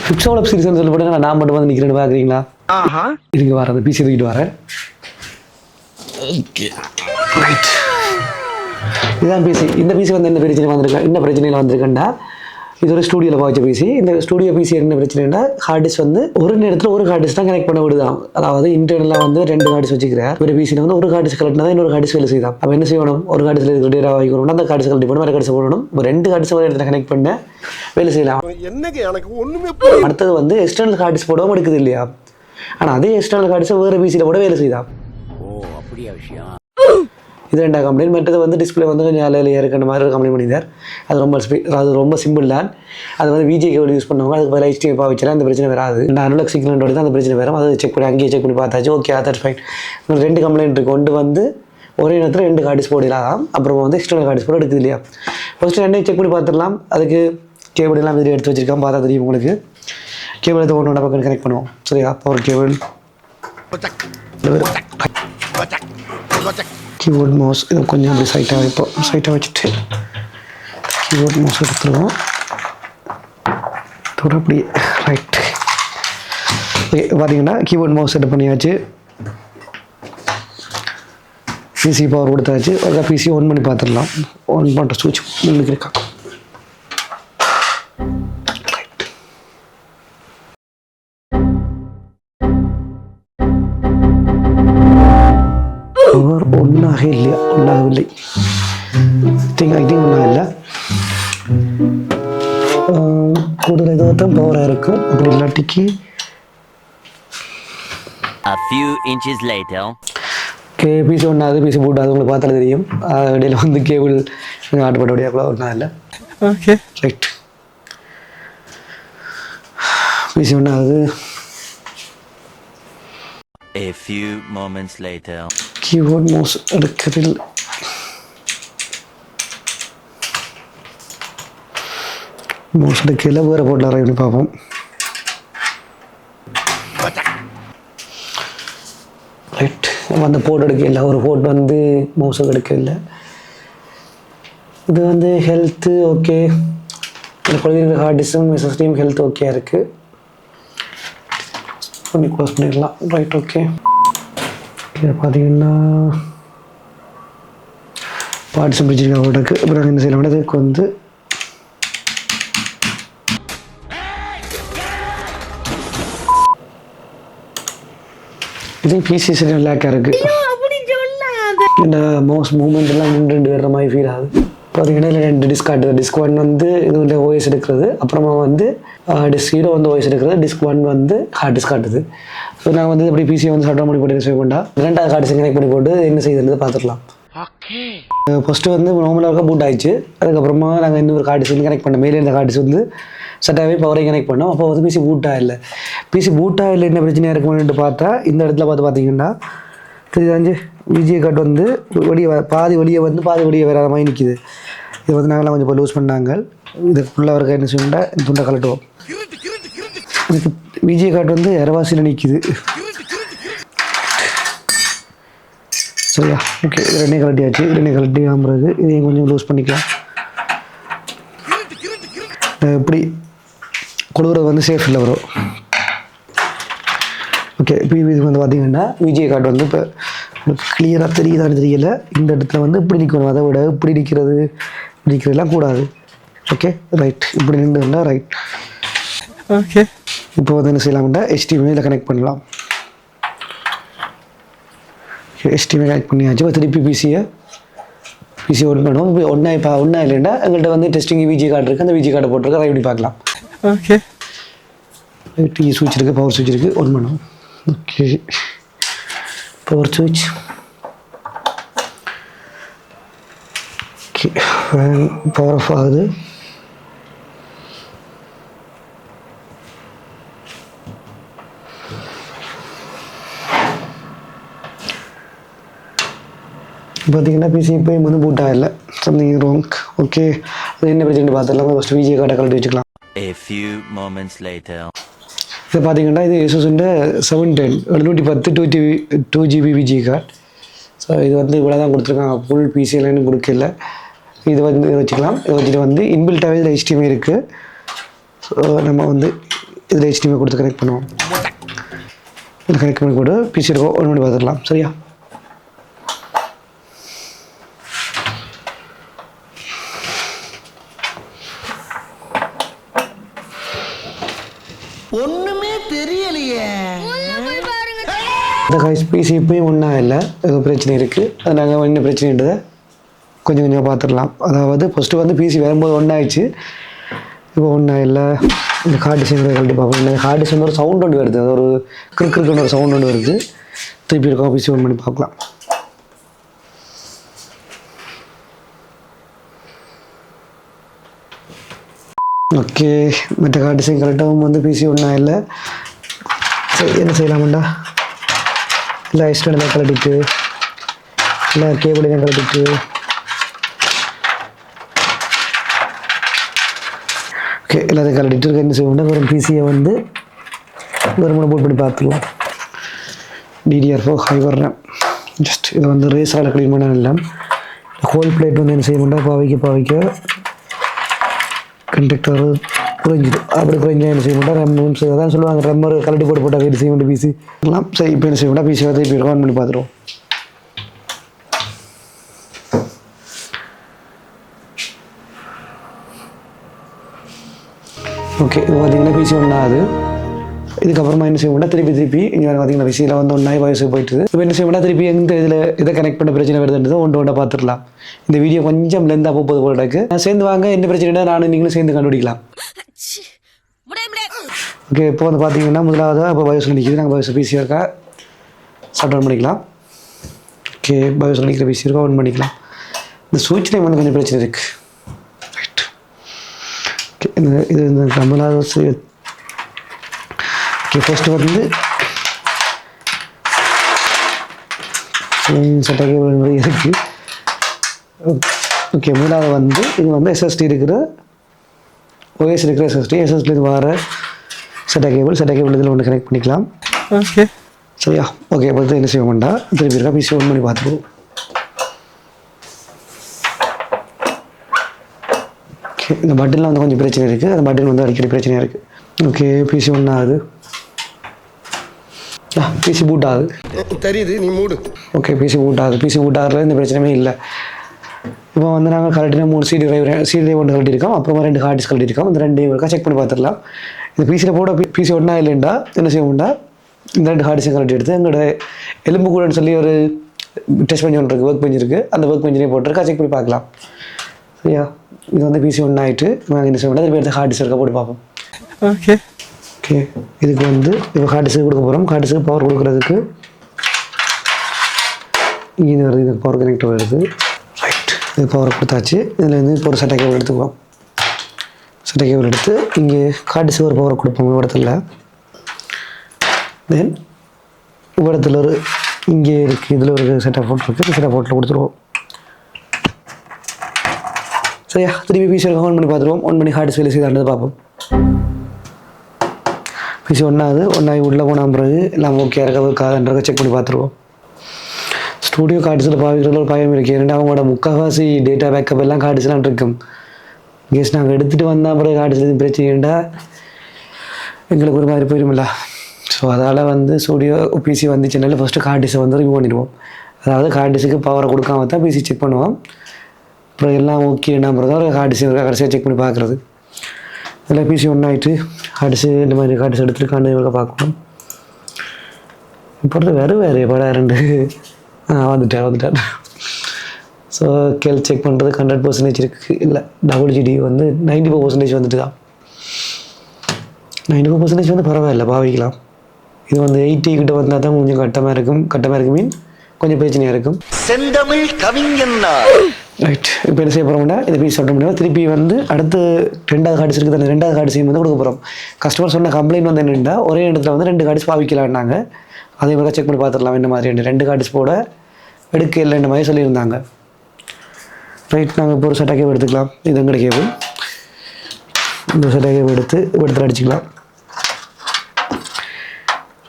ஃபிக்ஸோட சீரிஸ்னு சொல்லி போட்டு நான் மட்டும் வந்து நிற்கிறேன்னு பார்க்குறீங்களா? இருங்க வரேன், அந்த பிசி தூக்கிட்டு வரேன். ஓகே ரைட், இதுதான் பிசி. இந்த பிசி வந்து என்ன பிரச்சனையில் வந்திருக்கேன்டா, இது ஒரு ஸ்டூடியோவில் பார்த்த பிசி. இந்த ஸ்டூடியோ பிசி என்ன பிரச்சனைனா, ஹார்ட் டிஸ்க் வந்து ஒரு நேரத்தில் ஒரு ஹார்ட் டிஸ்க் தான் கனெக்ட் பண்ண விடுதான். அதாவது இன்டர்னலாக வந்து 2 ஹார்ட் டிஸ்க் வச்சுக்கிறார். ஒரு பிசியில் வந்து ஒரு ஹார்ட் டிஸ்க் கலெக்ட்னா தான் இன்னொரு ஹார்ட் டிஸ்க் வேலை செய்யலாம். அப்போ என்ன செய்யணும், ஒரு ஹார்ட் டிஸ்கில் இருக்கிற டேட்டா வாங்கிக்கணும், அந்த ஹார்ட் டிஸ்க் கலெக்ட் பண்ணணும், வேறு ஹார்ட் டிஸ்க் போடணும். 2 ஹார்ட் டிஸ்க் ஒரு இடத்துல கனெக்ட் பண்ண வேலை செய்யலாம். எனக்கு ஒன்றுமே அடுத்தது வந்து எக்ஸ்டர்னல் ஹார்ட் டிஸ்க் போடவும் எடுக்குது இல்லையா? ஆனால் அதே எக்ஸ்டர்னல் ஹார்ட் டிஸ்க் வேறு பிசியில் கூட வேலை செய்யலாம். அப்படியா விஷயம்? இது 2 கம்ப்ளைண்ட். மற்றது வந்து டிஸ்பிளே வந்து கொஞ்சம் அலையில இருக்கிற மாதிரி ஒரு கம்ப்ளைண்ட் பண்ணியிருந்தார். அது ரொம்ப சிம்பிள் தான். அது வந்து விஜே கேபிள் யூஸ் பண்ணுவாங்க, அதுக்கு பதிலாக HDMI பாவிச்சா அந்த பிரச்சனை வராது. இந்த அனலாக் சிக்னலோட தான் அந்த பிரச்சனை வரும். அது செக் பண்ணி அங்கேயே செக் பண்ணி பார்த்தாச்சு. Okay, that's fine. 2 கம்ப்ளைண்ட் இருக்குது. ஒன்று வந்து ஒரே நேரத்தில் 2 ஹார்ட் டிஸ்க் போடலாம், அப்புறம் வந்து எக்ஸ்டர்னல் ஹார்ட் டிஸ்க் போட எடுக்குது இல்லையா? ஃபஸ்ட்டு 2 செக் பண்ணி பார்த்துடலாம். அதுக்கு கேபிள் எல்லாம் இதில் எடுத்து வச்சிருக்கான், பார்த்தா தெரியும் உங்களுக்கு. கேபிள் எடுத்து ஒன்று பக்கம் கனெக்ட் பண்ணுவோம். சரியா? பவர் கேபிள், கீபோர்ட் மவுஸ் இது கொஞ்சம் அப்படி சைட்டாக வச்சுட்டு கீபோர்ட் மவுஸ் எடுத்துருவோம். அப்படி ரைட். ஓகே, பார்த்தீங்கன்னா கீபோர்ட் மவுஸ் செட் பண்ணியாச்சு. பிசி பவர் கொடுத்தாச்சு. ஒரு பிசி ஆன் பண்ணி பார்த்துடலாம். ஆன் பண்ணுற சுவிட்ச் முன்னுக்கு இருக்கா? ஒன்றாகவில்லை. ஒன்றா இல்லை. கூடுதல் இதுதான் பவராக இருக்கும். அப்படி இல்லாட்டிக்கு பிசி ஒன்றாவது பிசி போட்டாது உங்களுக்கு பார்த்தாலே தெரியும். இடையில வந்து கேபிள் ஆட்டப்பட்ட வழியாக ஒன்றா இல்லை. Okay right. பிசி ஒன்றாவது. A few moments later. Keyboard mouse எடுக்கிறதில் மவுஸ் எடுக்கல, வேறு போட்டில் ரைட் பார்ப்போம். ரைட், அந்த போர்ட் எடுக்கல. ஒரு போர்ட் வந்து மவுஸுக்கு எடுக்கல. இது வந்து ஹெல்த்து ஓகே. இந்த குழந்தைங்க ஹார்ட் டிஸ்க்கும் எஸ்எஸ்டியும் ஹெல்த் ஓகே இருக்குது. பண்ணி க்ளோஸ் பண்ணிடலாம். Right okay. இதை பார்த்தீங்கன்னா பார்ட்ஸும் பிடிச்சிருக்கா ஓட்டுக்கு. அப்புறம் என்ன செய்யலாம், இதுக்கு வந்து இது பிசி சரி லேக்காக இருக்குது. இந்த மவுஸ் மூவ்மெண்ட் எல்லாம் 2 வேற மாதிரி ஃபீல் ஆகுது. பார்த்தீங்கன்னா இல்லை 2 டிஸ்க் காட்டுது. டிஸ்க் 1 வந்து இது வந்து ஓஎஸ் எடுக்கிறது, அப்புறமா வந்து டிஸ்க் 0 வந்து ஓஎஸ் எடுக்கிறது, டிஸ்க் 1 வந்து ஹார்ட் டிஸ்க் காட்டுது. ஸோ நான் வந்து இப்படி பிசியை வந்து ஷட் டவுன் பண்ணி போட்டு சேவ் பண்ணா 2வது ஹார்ட் டிஸ்க் கனெக்ட் பண்ணி போட்டு என்ன செய்யுதுன்னு பார்த்துக்கலாம். ஃபஸ்ட்டு வந்து நார்மலாக பூட் ஆயிடுச்சு. அதுக்கப்புறமா நாங்கள் இன்னொரு ஹார்ட் டிஸ்க் வந்து கனெக்ட் பண்ணோம். மேலே இருந்த ஹார்ட் டிஸ்க் வந்து செட்டாகவே பவரை கனெக்ட் பண்ணோம். அப்போ வந்து பிசி பூட்டாக இல்லை. பிசி பூட்டாக இல்லை என்ன பிரச்சனையாக இருக்கும்னு பார்த்தா இந்த இடத்துல பார்த்தீங்கன்னா தெரியுதாஞ்சு விஜய் கார்டு வந்து பாதி வெளியே வந்து பாதி வெளியே வராத மாதிரி நிற்கிது. இது வந்து நாங்களாம் கொஞ்சம் இப்போ லூஸ் பண்ணாங்க. இதுக்கு ஃபுல்லாக இருக்க என்ன செய்யணும்டா, இந்த துண்டை கலட்டுவோம். இதுக்கு விஜய் கார்டு வந்து இரவாசியில் நிற்கிது. சரியா? ஓகே, 2 கலட்டியாச்சு. 2 கலட்டி ஆகுறது இதையும் கொஞ்சம் லூஸ் பண்ணிக்கலாம். இப்படி கொடுக்குறது வந்து சேஃப் இல்லை வரும். ஓகே, இப்போ இது வந்து பார்த்தீங்கன்னா விஜய் கார்டு வந்து இப்போ கிளியராக தெரியுதான்னு தெரியல. இந்த இடத்துல வந்து இப்படி நிற்கணும், அதை விட இப்படி நிற்கிறதெல்லாம் கூடாது. ஓகே ரைட், இப்படி நின்றுண்டா ரைட். ஓகே, இப்போ வந்து என்ன செய்யலாம்டா HDMI கனெக்ட் பண்ணலாம். HDMI கனெக்ட் பண்ணியாச்சு. இப்போ திருப்பி பிசி ஓன் பண்ணுவோம். இப்போ ஒன்றா இல்லைன்னா எங்கள்கிட்ட வந்து டெஸ்டிங் விஜி கார்டு இருக்குது. அந்த விஜி கார்டை போட்டிருக்கு, அதை எப்படி பார்க்கலாம். ஓகே ரைட், ஸ்விட்ச் இருக்குது, பவர் ஸ்விட்ச் இருக்குது, ஒன் பண்ணுவோம். ஓகே, பவர் ஸ்விட்ச். ஓகே, பவர் ஆஃப் ஆகுது. பார்த்தீங்கன்னா பிசி இப்போயும் வந்து பூட்டாக இல்லை. Something wrong. ஓகே, அது என்ன பிரச்சனை பார்த்துடலாம். ஃபஸ்ட்டு விஜி கார்டை கலட்டி வச்சுக்கலாம். A few moments later. இது பார்த்தீங்கன்னா இது ஏசூஸுண்ட 710 710 2GB விஜி கார்டு. ஸோ இது வந்து இவ்வளோ தான் கொடுத்துருக்காங்க. ஃபுல் பிசிஎல்னு கொடுக்கல. இது வந்து வச்சுக்கலாம். இதை வச்சுட்டு வந்து இன்பில்ட்டாகவே இதில் HDMI இருக்குது. ஸோ நம்ம வந்து இதில் HDMI கொடுத்து கனெக்ட் பண்ணுவோம். இதில் கனெக்ட் பண்ணி கூட பிசி இருக்கோ ஒன் பண்ணி பார்த்துடலாம். சரியா? ஒண்ணுமே தெரியலையே. இந்த பிசி இப்பயும் ஒன்றா இல்லை, ஏதோ பிரச்சனை இருக்குது. அது நாங்கள் என்ன பிரச்சனைன்றதை கொஞ்சம் கொஞ்சம் பார்த்துடலாம். அதாவது ஃபஸ்ட்டு வந்து பிசி வரும்போது ஒன்றாயிடுச்சு, இப்போ ஒன்றா இல்லை. இந்த கார்டு டிசைன் கழட்டி பார்ப்போம். இந்த கார்டு டிசைன் ஒரு சவுண்ட் ஒன்று வருது, அது ஒரு கிறுக்குன்னு ஒரு சவுண்ட் ஒன்று வருது. திருப்பி இருக்கோம் பிசி ஒன் பண்ணி பார்க்கலாம். ஓகே, மற்ற கார்டு டிசைன் கரெக்டாகவும் வந்து பிசி ஒன்றா இல்லை. சரி, என்ன செய்யலாமாண்டா? இல்லை ஐஸ்டாண்டெல்லாம் கலட்டிட்டு, இல்லை கேபிளையும் கலட்டிட்டு, ஓகே எல்லாத்தையும் கலட்டிட்டு இருக்க. என்ன செய்வோம்னா வெறும் பிசியை வந்து வெறும் போட் பண்ணி பார்த்துக்கலாம். DDR4 ஹை வர்றேன். ஜஸ்ட் இதை வந்து ரேஸால் க்ளீன் பண்ண இல்லை. ஹோல் பிளேட் வந்து என்ன செய்யணும்னா பாவிக்க கண்டக்டர் குறைஞ்சிது. அப்படி குறைஞ்சா என்ன செய்ய மாட்டா ரெம்ஸ் அதான் சொல்லுவாங்க, ரெம்மர் கலட்டி போட்டால் வெயிட் செய்ய வேண்டிய பிசி எல்லாம். சரி, இப்போ என்ன செய்ய மாட்டா பிசி வந்து இப்போ ஆன் பண்ணி பார்த்துருவோம். ஓகே, இது பார்த்தீங்கன்னா பிசி ஒன்றாகுது. இதுக்கப்புறமா என்ன செய்ய மாட்டா திருப்பி இங்கே பார்த்தீங்கன்னா பிசியில் வந்து ஒன்றாகி வயசு போயிட்டுது. இப்போ என்ன செய்ய மாட்டா திருப்பி எந்த இதில் இதை கனெக்ட் பண்ண பிரச்சனை வருதுன்றதை ஒன்று பார்த்துடலாம். இந்த வீடியோ கொஞ்சம் லெந்தாக போகுது போல இருக்கு. சேர்ந்து வாங்க, என்ன பிரச்சனைனா நானும் நீங்களும் சேர்ந்து கண்டுபிடிக்கலாம். ஓகே, இப்போ வந்து பார்த்தீங்கன்னா முதலாவது இப்போ பயோஸில் நிற்கிது. நாங்கள் பயோஸ் பிசி இருக்கா ஷட் டவுன் பண்ணிக்கலாம். ஓகே, பயோஸில் நிற்கிற பிசி இருக்கா ஆன் பண்ணிக்கலாம். இந்த சுவிட்ச் டைம் வந்து கொஞ்சம் பிரச்சனை இருக்குது. ரைட், ஓகே, இது இந்த நம்மளாவது ஓகே ஃபஸ்ட்டு வந்து சட்டை இருக்குது. ஓகே, முதலாவது வந்து இது வந்து SSD இருக்கிற OS இருக்கிற SSD வர செட்டா கேபிள் இதில் ஒன்று கனெக்ட் பண்ணிக்கலாம். ஓகே, சரியா? ஓகே, இப்போ என்ன செய்ய வேண்டாம், திருப்பி இருக்கா பிசி ஒன் பண்ணி பார்த்துருவோம். ஓகே, இந்த பட்டனில் வந்து கொஞ்சம் பிரச்சனை இருக்குது. அந்த பட்டன் வந்து அடிக்கடி பிரச்சனையாக இருக்குது. ஓகே, பிசி ஒன்று ஆகுது. பிசி பூட் ஆகுது. தெரியுது, நீ மூடு. ஓகே, பிசி பூட் ஆகுதுல இந்த பிரச்சனையுமே இல்லை. இப்போ வந்து நாங்கள் கலட்டினா 3 CD டிரைவ் ஒன்று கலட்டிருக்கோம். அப்புறமா 2 ஹார்ட் டிஸ்க் கலட்டிருக்கோம். இந்த 2 இருக்கா செக் பண்ணி பார்த்துடலாம். இந்த பிசியில் போட பிசி ஒன்றா இல்லைண்டா என்ன செய்வோம்டா, இந்த 2 ஹார்ட் டிஸ்க் கலட்டி எடுத்து எங்களோட எலும்பு கூடன்னு சொல்லி ஒரு டெஸ்ட் பெஞ்ச் ஒன்று இருக்குது, ஒர்க் பெஞ்ச் இருக்குது. அந்த ஒர்க் பெஞ்சிலே போட்டுருக்கா செக் பண்ணி பார்க்கலாம். சரியா? இது வந்து பிசி ஒன்று ஆகிட்டு நாங்கள் என்ன செய்வோம்னா திருப்பி எடுத்து ஹார்ட் டிஸ்க் இருக்க போட்டு பார்ப்போம். ஓகே, இதுக்கு வந்து இப்போ ஹார்ட் டிஸ்க்கு கொடுக்க போகிறோம். ஹார்ட் டிஸ்க்கு பவர் கொடுக்குறதுக்கு இங்கே வருது, இதுக்கு பவர் கனெக்டர் வருது. ரைட், இது பவர் கொடுத்தாச்சு. இதில் வந்து இப்போ ஒரு செட்டா கேபிள் எடுத்துக்குவோம். செட்டா கேபிள் எடுத்து இங்கே ஹார்ட் டிஸ்க்கு ஒரு பவர் கொடுப்போம் இடத்துல. தென் இடத்துல ஒரு இங்கே இருக்குது, இதில் ஒரு செட்டப் போர்ட் இருக்குது. செட்டப் போர்ட்டில் கொடுத்துருவோம். சரியா? திருப்பி பிசி ஆன் பண்ணி பார்த்துருவோம். ஆன் பண்ணி ஹார்ட் டிஸ்க் வேலை செய்தாண்டது பார்ப்போம். பிசி ஒன்றாவது உள்ளே போன பிறகு எல்லாம் ஓகே இருக்காதுன்றதை செக் பண்ணி பார்த்துருவோம். ஸ்டூடியோ கார்ட்ஸில் பாவிக்கிறதுல ஒரு பயம் இருக்குது. ஏன்னா அவங்களோட முக்கால்வாசி டேட்டா பேக்கப் எல்லாம் கார்ட்ஸ்லாம் இருக்கும். கேஸ் நாங்கள் எடுத்துகிட்டு வந்தால் பிறகு கார்ட்ஸில் எதுவும் பிரச்சனைண்டா எங்களுக்கு ஒரு மாதிரி போயிடும்ல. ஸோ அதால் வந்து ஸ்டூடியோ பிசி வந்துச்சுனால ஃபஸ்ட்டு கார்ட் டிஸ்கை வந்து ரிமூவ் பண்ணிடுவோம். அதாவது கார்ட் டிஸ்க்கு பவரை கொடுக்காம தான் பிசி செக் பண்ணுவோம். அப்புறம் எல்லாம் ஓகேன்னா பிறகு ஒரு கார்ட் டிஸ்க் கடைசியாக செக் பண்ணி பார்க்குறது. இதில் பிசி ஒன்றாயிட்டு கார்ட்ஸு இந்த மாதிரி கார்ட்ஸ் எடுத்துருக்கான்னு இவங்க பார்க்கணும். இப்போ வேறு படம் 2 வந்துட்டார். ஸோ கேள் செக் பண்ணுறது 100% இருக்குது. இல்லை WGD வந்து 94% வந்துட்டு தான். 94% வந்து பரவாயில்ல, பாவிக்கலாம். இது வந்து 80 கிட்ட வந்தால் தான் கொஞ்சம் கட்டமாக இருக்கும் மீன் கொஞ்சம் பிரச்சனையாக இருக்கும். செந்தமிழ் கவிஞன்னா ரைட், இப்போ என்ன செய்ய போகிறோம்னா இந்த பீஸ் சொல்ல முடியும். திருப்பி வந்து அடுத்து 2வது கார்ட்ஸ் இருக்குது. அந்த 2வது கார்ட்ஸையும் வந்து கொடுக்க போகிறோம். கஸ்டமர் சொன்ன கம்ப்ளைண்ட் வந்து என்னென்னா ஒரே இடத்துல வந்து 2 கார்ட்ஸ் பாவிக்கலான்னாங்க. அதே மாதிரி செக் பண்ணி பார்த்துடலாம் என்ன மாதிரி 2 கார்ட்ஸ் போட எடுக்க இல்லைன்ற மாதிரி சொல்லியிருந்தாங்க. ரைட், நாங்கள் இப்போ ஒரு செட்டா கேபிள் எடுத்துக்கலாம். இது எங்கட கேபிள். இந்த செட்டா கேபிள் எடுத்து இடத்துல அடிச்சுக்கலாம்.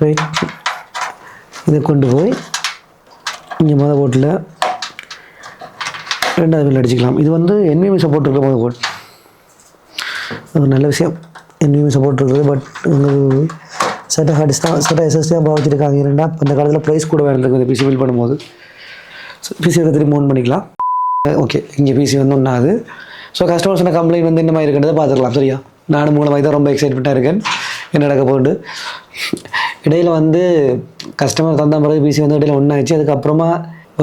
ரைட், இதை கொண்டு போய் இங்கே மொதல் போட்டில் 2வது பில் அடிச்சுக்கலாம். இது வந்து NVMe சப்போர்ட் இருக்கிற மொதல் போட். அது ஒரு நல்ல விஷயம். NVMe சப்போர்ட் இருக்குது. பட் செட்ட ஹார்டிஸ் தான் செட்ட எஸ்எஸ்டி தான் பாவச்சிருக்காங்க. ஏன்னா அந்த காலத்தில் ப்ரைஸ் கூட வேண்டிருக்கு இந்த பிசி பில் பண்ணும்போது. பிசி திரும்பி ஓன் பண்ணிக்கலாம். ஓகே, இங்கே பிசி வந்து ஒன்றாது. ஸோ கஸ்டமர்ஸோட கம்ப்ளைண்ட் வந்து இந்த மாதிரி இருக்கிறத பார்த்துக்கலாம். சரியா, நானும் மூலமாக தான் ரொம்ப எக்ஸைட்மெண்ட்டாக இருக்கேன் என்ன நடக்க போகுது. இடையில் வந்து கஸ்டமர் தந்த பிறகு பிசி வந்து இடையில் ஒன்றாச்சு. அதுக்கப்புறமா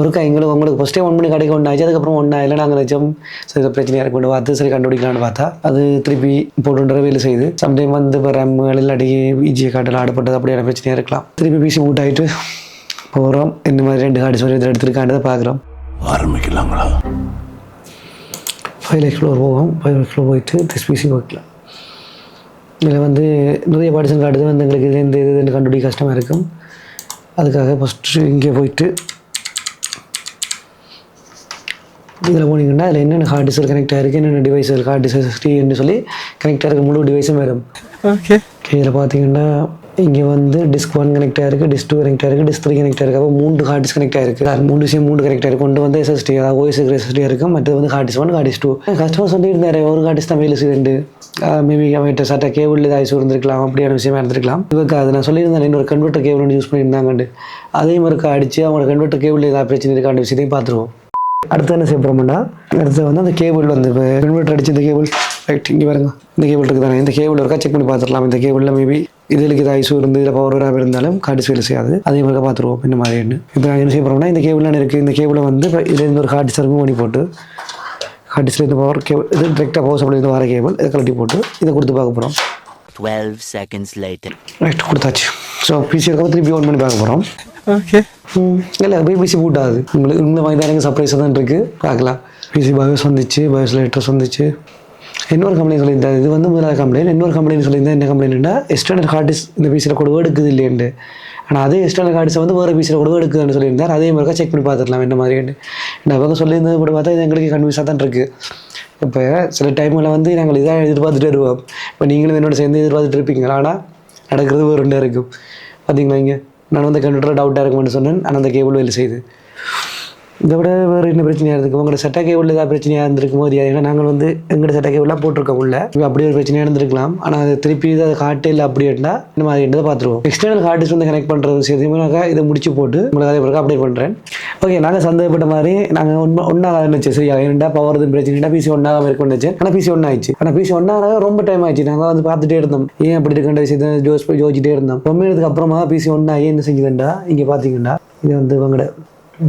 ஒருக்கா உங்களுக்கு ஃபஸ்ட்டே 1 மணி கடைக்கு ஒன்றாச்சு. அதுக்கப்புறம் ஒன்றா இல்லை நாங்கள் நிச்சயம் சரி பிரச்சனையாக கொண்டு பார்த்து சரி கண்டுபிடிக்கலான்னு பார்த்தா அது திருப்பி போட்டுன்ற வேலை செய்யுது. சம்டைம் வந்து இப்போ ரம்முகள் இல்லாட்டி பிஜிஏ காட்டில் ஆடப்பட்டது அப்படியான பிரச்சனையாக இருக்கலாம். திருப்பி பிசி மூட் ஆகிட்டு போகிறோம். இந்த மாதிரி 2 கார்டு சொல்லி எடுத்துருக்காண்டதை பார்க்குறோம். ஆரம்பிக்கலாங்களா? ஃபைல் எக்ஸ்ப்ளோர் போவோம். ஃபைல் எக்ஸ்ப்ளோர் போயிட்டு திஸ் பிசி ஒர்க்கில் இதில் வந்து நிறைய பார்ட்டிஷன் காட்டுது வந்து எங்களுக்கு இது இந்த இது கண்டுபிடிக்க கஷ்டமாக இருக்கும். அதுக்காக ஃபஸ்ட்டு இங்கே போயிட்டு இதில் போனீங்கன்னா அதில் என்னென்ன ஹார்ட் டிஸ்கில் கனெக்ட் ஆகிருக்கு, என்னென்ன டிவைஸில் ஹார்ட் டிஸ்க் SSD சொல்லி கனெக்ட் ஆகிருக்க முழு டிவைஸும் வரும். ஓகே, இதில் பார்த்தீங்கன்னா இங்கே வந்து டிஸ்க் 1 கனெக்ட் ஆகிருக்கு, டிஸ்க் 2 கனெக்ட் ஆகிருக்கு, டிஸ்க் 3 கனெக்ட் ஆகிருக்கு. அப்போ 3 ஹார்ட் டிஸ்க் கனெக்ட் ஆகிருக்கு. 3 கனெக்ட் ஆகிருக்கு. கொண்டு வந்து SSD அதாவது OS SSD இருக்கும். மற்றது வந்து hard disk 1 hard disk 2. Customer சொல்லியிருந்தாரு ஒரு ஹார்ட் டிஸ்க் தான் வேலை செய்யுது. மேபி அவர்கிட்ட சட்ட கேபிள் ஏதாவது இருந்திருக்கலாம், அப்படியான விஷயமா இருந்திருக்கலாம். இதுக்கு அது நான் சொல்லியிருந்தேன் இன்னொரு கன்வெர்ட்டர் கேபிள் ஒன்று யூஸ் பண்ணியிருந்தாங்கண்டு. அதே மாதிரி அடித்து அவங்களோட கன்வெர்ட்டர் கேபிள் ஏதாவது பிரச்சனை இருக்காண்ட விஷயத்தையும் பார்த்துருவோம். அடுத்து என்ன செய்ய போகிறோம்னா அடுத்து வந்து அந்த கேபிள் வந்து இப்போ கன்வெர்ட்டர் அடிச்சு இந்த கேபிள் ரைட் இங்கே பாருங்க, இந்த கேபிள் இருக்குது தானே, இந்த கேபிள் இருக்கா செக் பண்ணி பார்த்துடலாம். இந்த கேபிளில் மேபி இதுக்கு ஏதாவது இஷ்யூ இருந்து இதில் பவர் வராமல் இருந்தாலும் கார்டு வேலை செய்யாது. அதே மாதிரி பார்த்துருவோம் இந்த மாதிரின்னு. இப்போ நான் என்ன செய்ய போகிறோம்னா இந்த கேபிளான இருக்குது. இந்த கேபிளை வந்து இப்போ இதில் ஒரு ஹார்ட் டிஸ்க் பண்ணி போட்டு ஹார்ட் டிஸ்கில் இந்த பவர் கேபிள் இது டிரெக்டாக பவர் சப்ளை வர கேபிள் இதை கழட்டி போட்டு இதை கொடுத்து பார்க்க போகிறோம். 12 seconds later. ரைட் கொடுத்தாச்சு. ஸோ பிசி இருக்க திருப்பி ஓன் பண்ணி பார்க்க போகிறோம். ஓகே, இல்லை போய் பிசி பூட்டாது. உங்களுக்கு இந்த மாதிரி தான் எனக்கு சர்ப்ரைஸாக தான் இருக்குது. பார்க்கலாம். பிசி பயோஸ் வந்துச்சு, பயோஸ் லேட்டர்ஸ் வந்துச்சு. இன்னொரு கம்பெனி சொல்லியிருந்தேன், இது வந்து முதலாவது கம்ப்ளைண்ட். இன்னொரு கம்பெனி சொல்லியிருந்தேன் என்ன கம்ப்ளைண்ட்னா எக்ஸ்டர்னல் ஹார்ட் டிஸ்க் இந்த பிசியில் கொடுவா எடுக்குது இல்லையண்டு. ஆனால் அதே எக்ஸ்டர்னல் ஹார்ட் டிஸ்க் வந்து வேறு பிசியில் கொடுவா எடுக்குதுன்னு சொல்லியிருந்தார். அதே மாதிரி செக் பண்ணி பார்த்துடலாம் என்ன மாதிரின்னு. நான் அவங்க சொல்லியிருந்தது கூட பார்த்தா இது எங்களுக்கு கன்வியூஸாக தான் இருக்குது. இப்போ சில டைமில் வந்து நாங்கள் இதாக எதிர்பார்த்துட்டு வருவோம். இப்போ நீங்களும் என்னோட சேர்ந்து எதிர்பார்த்துட்டு இருப்பீங்க. ஆனால் நடக்கிறது ஒரு 2 இருக்கும். பார்த்தீங்களா, இங்கே நான் வந்து கம்ப்யூட்டரில் டவுட்டாக இருக்கும்னு சொன்னேன். ஆனால் அந்த கேபிள் வேலை செய்யுது. இதை விட வேறு என்ன பிரச்சனையாக இருக்குது, உங்களோட செட்டா கேபிள் ஏதாவது பிரச்சனையாக இருந்திருக்கும் போது. ஏன்னா நாங்கள் வந்து எங்களோட செட்டா கேபிளாக போட்டிருக்கோம் உள்ள. இப்போ அப்படி ஒரு பிரச்சனையாக இருந்திருக்கலாம். ஆனால் அது திருப்பி அதை காட்டு இல்லை அப்படி இருந்தால் இந்த மாதிரி என்னதை பார்த்துருவோம். எக்ஸ்டர்னல் ஹார்ட் டிஸ்க் வந்து கனெக்ட் பண்ணுறது விஷயத்தையுமே இதை முடிச்சு போட்டு உங்களுக்கு அதே பிறகு அப்டேட் பண்ணுறேன். ஓகே, நாங்கள் சந்தேகப்பட்ட மாதிரி நாங்கள் ஒன்றாக இருந்துச்சு. சரியா, ஏன்டா பவர் பிரச்சனை பிசி ஒன்றாக இருக்குன்னு. ஆனால் பிசி ஒன்றாச்சு. ஆனால் பிசி ஒன்றாக ரொம்ப டைம் ஆயிடுச்சு. நாங்கள் வந்து பார்த்துட்டே இருந்தோம் ஏன் அப்படி இருக்கின்ற விஷயத்தை யோசிச்சுட்டே இருந்தோம். ரொம்ப நேரத்துக்கு அப்புறமா பிசி ஒன்றாகி என்ன செஞ்சுதுண்டா இங்கே பார்த்தீங்கன்னா இது வந்து இவங்களோட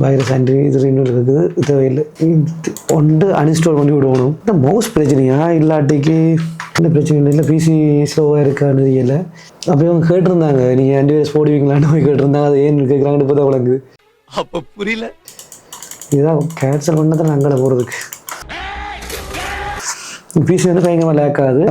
வைரஸ் ஆண்ட்ரி இது இன்னும் இருக்குது. தேவையில்லை, ஒன்று அன்இன்ஸ்டால் பண்ணி விடணும். இந்த மவுஸ் பிரச்சனையா இல்லாட்டிக்கு என்ன பிரச்சனை இல்லை, பிசி ஸ்லோவாக இருக்கான்னு தெரியல. அப்படி அவங்க கேட்டிருந்தாங்க நீங்கள் ஆன்டிவைரஸ் போடுவீங்களான்னு போய் கேட்டிருந்தாங்க. அது ஏன்னு கேட்குறாங்கன்னு இப்போ தான் வழங்குது. அப்ப புரியல. இதுதான் கேன்சல் பண்ணதான் நாங்கள் போகிறதுக்கு. பிசி வந்து பயங்கரமாக லேக் ஆகுது.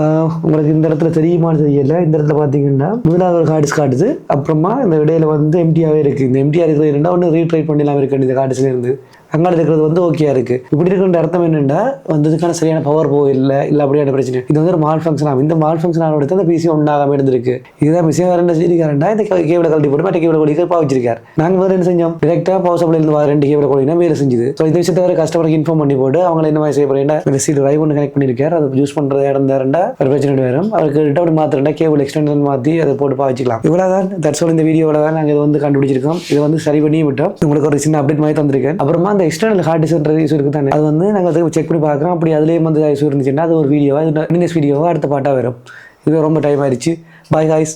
உங்களுக்கு இந்த இடத்துல தெரியுமான்னு தெரியல. இந்த இடத்துல பார்த்தீங்கன்னா முதலாவது ஒரு ஹார்ட் டிஸ்க் காட்டுது. அப்புறமா இந்த இடையில வந்து எம்டியாகவே இருக்குது. இந்த எம்டிஆர் இருக்கிறது என்னென்னா ஒன்று ரீட்ரைட் பண்ணிடலாம் இருக்குது. இந்த ஹார்ட் டிஸ்க்லேருந்து அங்கே இருக்கிறது வந்து ஓகே இருக்குது. இப்படி இருக்கிற அர்த்தம் என்னென்னா வந்ததுக்கான சரியான பவர் போகல இல்லை அப்படியான பிரச்சனை. இது வந்து ஒரு மால் ஃபங்க்ஷன் ஆகும். இந்த மால் ஃபங்க்ஷன் ஆனோட அந்த பிசி ஒன்றாகாமல் இருந்திருக்கு. இதுதான் பிசி வேறு சரிக்காரண்டா இந்த கேபிளை கழட்டி போட்டு மற்ற கேபிளை கொடிக்க பாவிச்சிருக்காரு. நாங்கள் வேறு என்ன செஞ்சோம், டேரெக்டாக பவர் சப்ளைலேருந்து 2 கேபிளை கொடினா வேலை செஞ்சுது. ஸோ இந்த விஷயத்தை வேறு கஸ்டமருக்கு இன்ஃபார்ம் பண்ணி போட்டு அவங்களை என்ன மாதிரி செய்ய போறேன்னா ரெசிட் ரைவ் ஒன்று கனெக்ட் பண்ணியிருக்காரு. அதை யூஸ் பண்ணுறது இருந்தாருண்டா ஒரு பிரச்சனை வரும். அவருக்கு அப்படி மாத்திரண்டா கேபிள் எக்ஸ்டென்ஷன் மாற்றி அதை போட்டு பாவிச்சிக்கலாம். இவ்வளோ தான் தட்ஸ் ஆல். இந்த வீடியோவில் தான் நாங்கள் இதை வந்து கண்டுபிடிச்சிருக்கோம். இதை வந்து சரி பண்ணி விட்டோம். உங்களுக்கு ஒரு சின்ன அப்டேட் மாதிரி தந்திருக்கேன். அப்புறமா அந்த எக்ஸ்டர்னல் ஹார்ட் டிஸ்க் இஷ்யூ இருக்குது தானே, அது வந்து நாங்கள் அதை செக் பண்ணி பார்க்குறோம். அப்படி அதுலேயும் வந்து இஷ்யூ இருந்துச்சுன்னா அது ஒரு வீடியோவாக நெக்ஸ்ட் வீடியோவாக அடுத்த பாட்டாக வரும். இது ரொம்ப டைம் ஆயிடுச்சு. Bye guys.